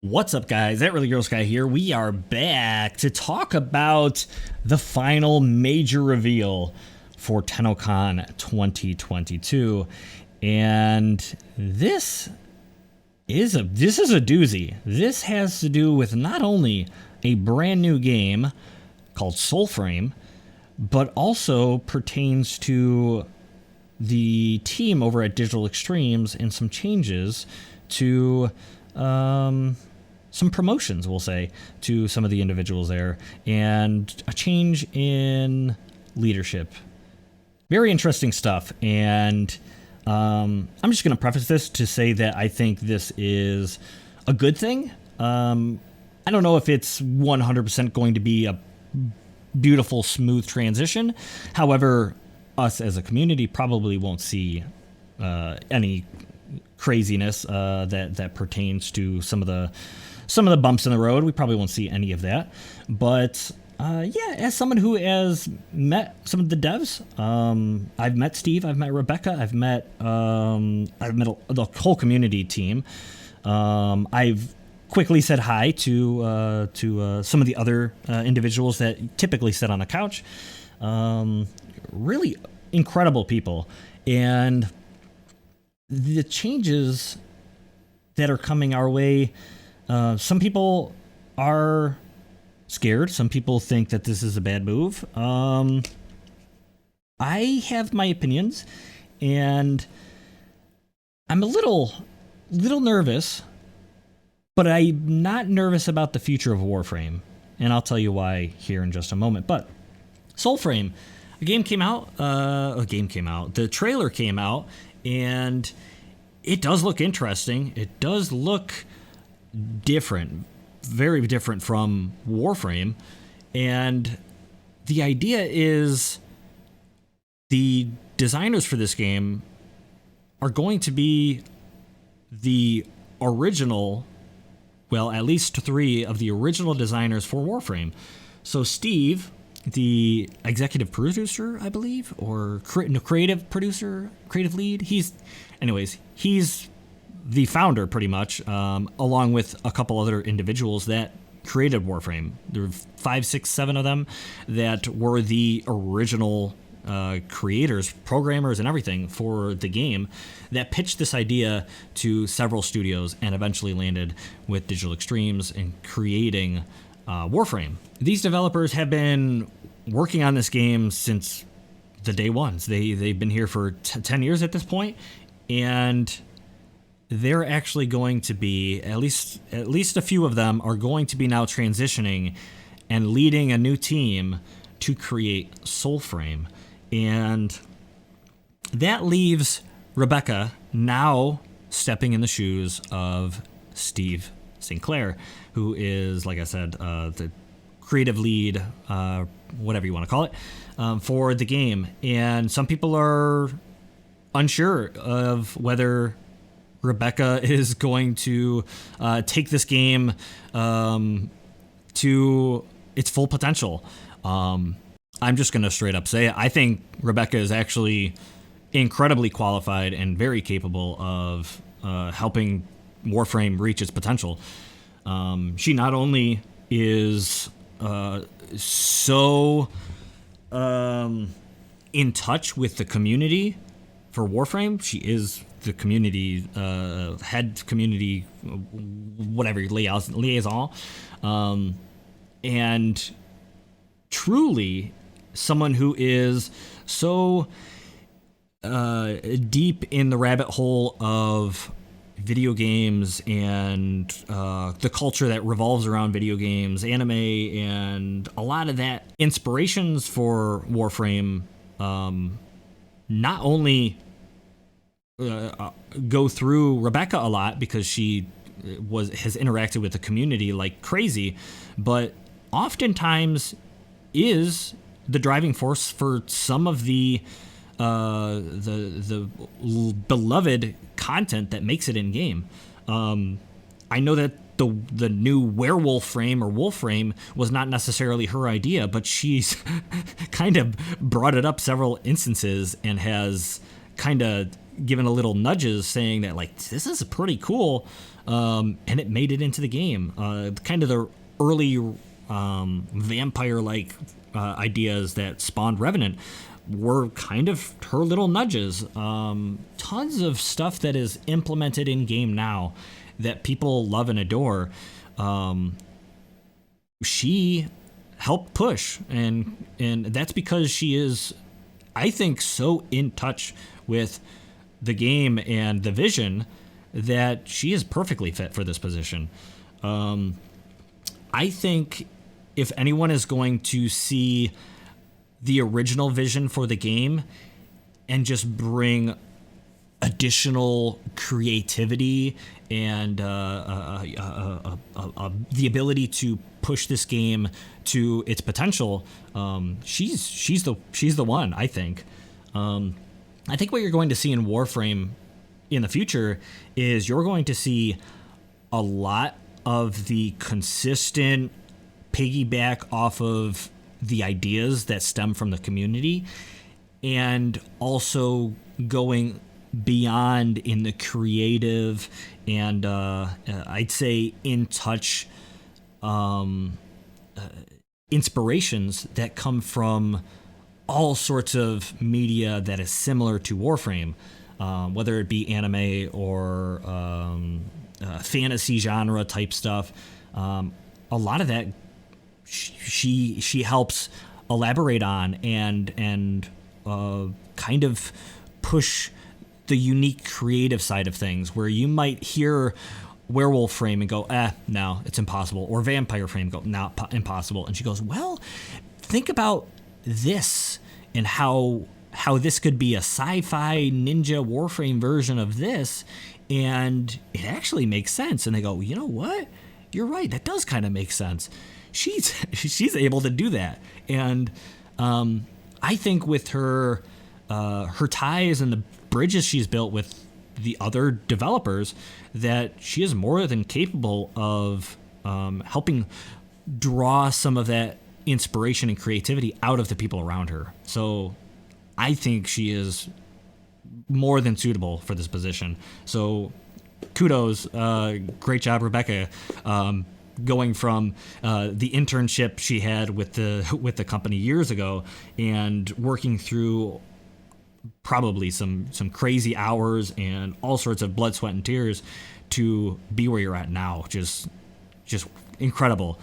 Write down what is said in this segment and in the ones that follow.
What's up, guys? That Really Girl Sky here. We are back to talk about the final major reveal for TennoCon 2022, and this is a doozy. This has to do with not only a brand new game called Soulframe, but also pertains to the team over at Digital Extremes and some changes to some promotions, we'll say, to some of the individuals there, and a change in leadership. Very interesting stuff, and I'm just going to preface this to say that I think this is a good thing. I don't know if it's 100% going to be a beautiful, smooth transition. However, us as a community probably won't see any craziness that pertains to some of the bumps in the road. We probably won't see any of that. But yeah, as someone who has met some of the devs, I've met Steve, I've met Rebecca, I've met the whole community team. I've quickly said hi to some of the other individuals that typically sit on the couch. Really incredible people, and the changes that are coming our way. Some people are scared. Some people think that this is a bad move. I have my opinions, and I'm a little nervous, but I'm not nervous about the future of Warframe, and I'll tell you why here in just a moment. But Soulframe, the trailer came out, and it does look interesting. It does look different, very different from Warframe. And the idea is the designers for this game are going to be the original, well, at least three of the original designers for Warframe. So Steve, the executive producer, I believe, or creative producer, creative lead, he's the founder, pretty much, along with a couple other individuals that created Warframe. There were 5, 6, 7 of them that were the original creators, programmers, and everything for the game that pitched this idea to several studios and eventually landed with Digital Extremes and creating Warframe. These developers have been working on this game since the day ones. They've been here for 10 years at this point, and they're actually going to be, at least a few of them are going to be now transitioning and leading a new team to create Soulframe. And that leaves Rebecca now stepping in the shoes of Steve St. Clair, who is, like I said, the creative lead, whatever you want to call it, for the game. And some people are unsure of whether Rebecca is going to take this game to its full potential. I'm just going to straight up say it. I think Rebecca is actually incredibly qualified and very capable of helping Warframe reach its potential. She not only is so in touch with the community for Warframe, she is the community head community whatever liaison, and truly someone who is so deep in the rabbit hole of video games and the culture that revolves around video games, anime, and a lot of that inspirations for Warframe not only go through Rebecca a lot because she has interacted with the community like crazy, but oftentimes is the driving force for some of the beloved content that makes it in game. I know that the new werewolf frame or wolf frame was not necessarily her idea, but she's kind of brought it up several instances and has kind of given a little nudges saying that like this is pretty cool, and it made it into the game. Kind of the early vampire-like ideas that spawned Revenant were kind of her little nudges. Tons of stuff that is implemented in game now that people love and adore. She helped push, and that's because she is, I think, so in touch with the game and the vision that she is perfectly fit for this position. I think if anyone is going to see the original vision for the game and just bring additional creativity and the ability to push this game to its potential, she's the one. I think. I think what you're going to see in Warframe in the future is you're going to see a lot of the consistent piggyback off of the ideas that stem from the community, and also going beyond in the creative and I'd say in touch inspirations that come from all sorts of media that is similar to Warframe, whether it be anime or fantasy genre type stuff. A lot of that she helps elaborate on and kind of push the unique creative side of things, where you might hear Werewolf Frame and go, no, it's impossible, or Vampire Frame go, no, impossible. And she goes, well, think about this and how this could be a sci-fi ninja Warframe version of this, and it actually makes sense. And they go, you know what? You're right. That does kind of make sense. She's able to do that, and I think with her ties and the bridges she's built with the other developers, that she is more than capable of helping draw some of that inspiration and creativity out of the people around her. So I think she is more than suitable for this position. So kudos, great job, Rebecca. Going from the internship she had with the company years ago and working through probably some crazy hours and all sorts of blood, sweat, and tears to be where you're at now. Just incredible.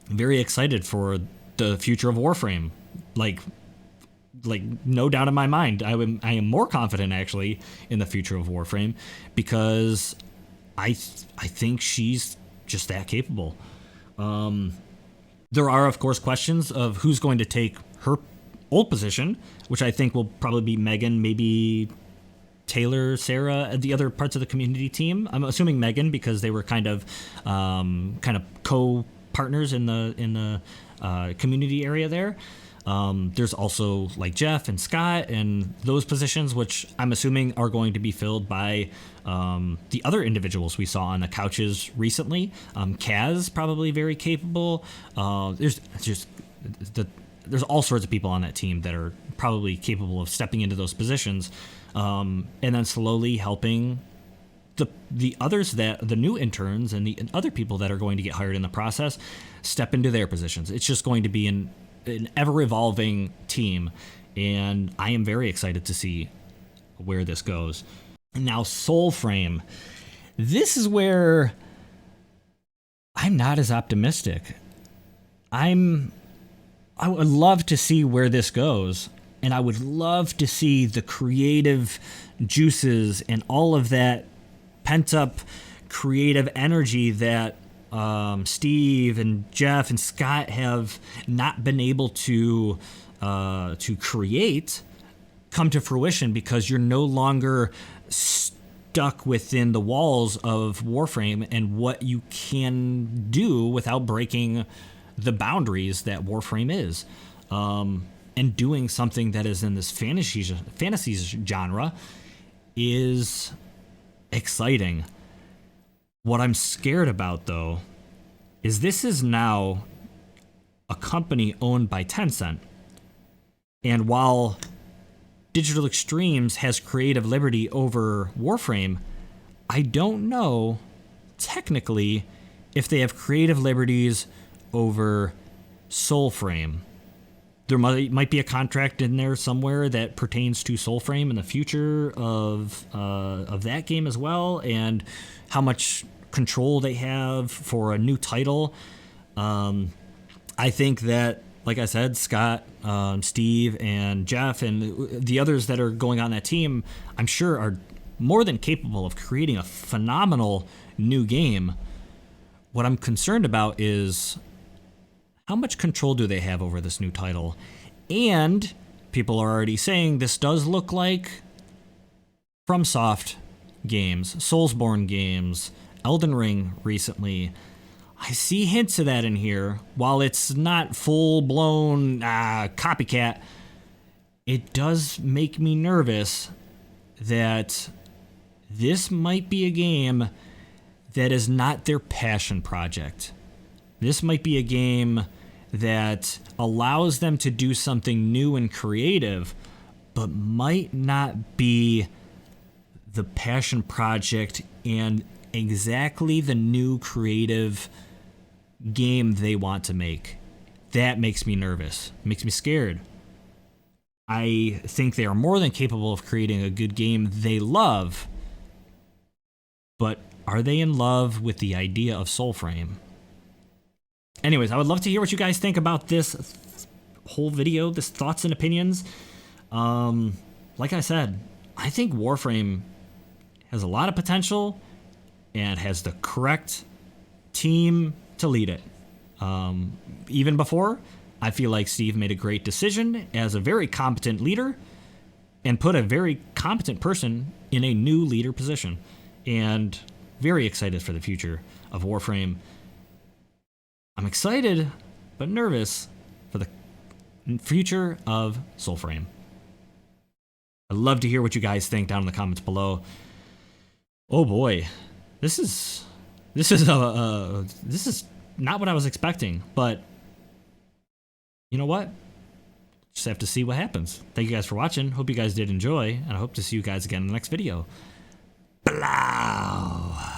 Very excited for the future of Warframe. Like no doubt in my mind, I am more confident actually in the future of Warframe, because I think she's just that capable. There are, of course, questions of who's going to take her old position, which I think will probably be Megan, maybe Taylor, Sarah, the other parts of the community team. I'm assuming Megan, because they were kind of co-partners in the community area there. There's also like Jeff and Scott and those positions, which I'm assuming are going to be filled by the other individuals we saw on the couches recently. Kaz, probably very capable. There's all sorts of people on that team that are probably capable of stepping into those positions, and then slowly helping the others, that the new interns and the other people that are going to get hired in the process, step into their positions. It's just going to be an ever-evolving team, and I am very excited to see where this goes. Now, Soulframe. This is where I'm not as optimistic. I would love to see where this goes, and I would love to see the creative juices and all of that pent-up creative energy that Steve and Jeff and Scott have not been able to create come to fruition, because you're no longer stuck within the walls of Warframe and what you can do without breaking the boundaries that Warframe is, and doing something that is in this fantasy genre is exciting. What I'm scared about, though, is this is now a company owned by Tencent. And while Digital Extremes has creative liberty over Warframe, I don't know technically if they have creative liberties over Soulframe. There might be a contract in there somewhere that pertains to Soulframe in the future of that game as well, and how much control they have for a new title. I think that, like I said, Scott, Steve, and Jeff, and the others that are going on that team, I'm sure are more than capable of creating a phenomenal new game. What I'm concerned about is how much control do they have over this new title? And people are already saying this does look like FromSoft games, Soulsborne games, Elden Ring recently. I see hints of that in here. While it's not full-blown copycat, it does make me nervous that this might be a game that is not their passion project. This might be a game that allows them to do something new and creative, but might not be the passion project and exactly the new creative game they want to make. That makes me nervous. Makes me scared. I think they are more than capable of creating a good game they love, but are they in love with the idea of Soulframe? Anyways, I would love to hear what you guys think about this whole video, this thoughts and opinions. Like I said, I think Warframe has a lot of potential and has the correct team to lead it. Even before, I feel like Steve made a great decision as a very competent leader and put a very competent person in a new leader position. And very excited for the future of Warframe. I'm excited, but nervous for the future of Soulframe. I'd love to hear what you guys think down in the comments below. Oh boy, this is not what I was expecting, but you know what? Just have to see what happens. Thank you guys for watching. Hope you guys did enjoy, and I hope to see you guys again in the next video. Blow.